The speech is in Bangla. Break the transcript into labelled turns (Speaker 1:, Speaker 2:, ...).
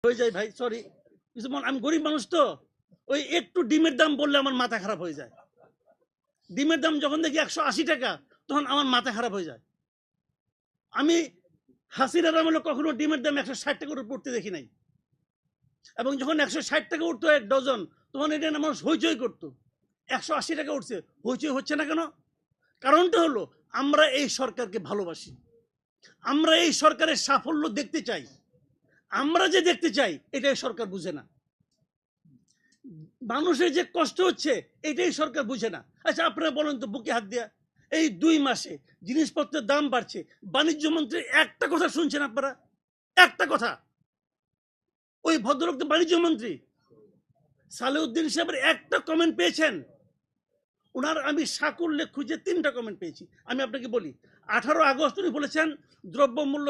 Speaker 1: হয়ে যায় ভাই, সরি, আমি গরিব মানুষ তো, ওই একটু ডিমের দাম বললে আমার মাথা খারাপ হয়ে যায়। ডিমের দাম যখন দেখি 180 টাকা, তখন আমার মাথা খারাপ হয়ে যায়। আমি হাসিনার আমলে কখনো ডিমের দাম 160 টাকার উপর উঠতে দেখি নাই, এবং যখন 160 টাকা উঠতো এক ডজন, তখন এটা মানুষ হইচই করতো। 180 টাকা উঠছে, হইচই হচ্ছে না কেন? কারণটা হলো আমরা এই সরকারকে ভালোবাসি, আমরা এই সরকারের সাফল্য দেখতে চাই। আমরা যে দেখতে চাই এটাই সরকার বুঝে না, মানুষের যে কষ্ট হচ্ছে এটাই সরকার বুঝে না। আচ্ছা আপনারা বলেন তো বুকে হাত দিয়া, এই 2 মাসে জিনিসপত্রের দাম বাড়ছে, বাণিজ্য মন্ত্রী একটা কথা শুনছেন আপনারা? একটা কথা। ওই ভদ্রলোক তো বাণিজ্য মন্ত্রী, সালেউদ্দিন সাহেবের একটা কমেন্ট পেয়েছেন? ওনার আমি সাকুল্যে খুঁজে 3টা কমেন্ট পেয়েছি। আমি আপনাকে বলি, 18 আগস্ট উনি বলেছেন দ্রব্যমূল্য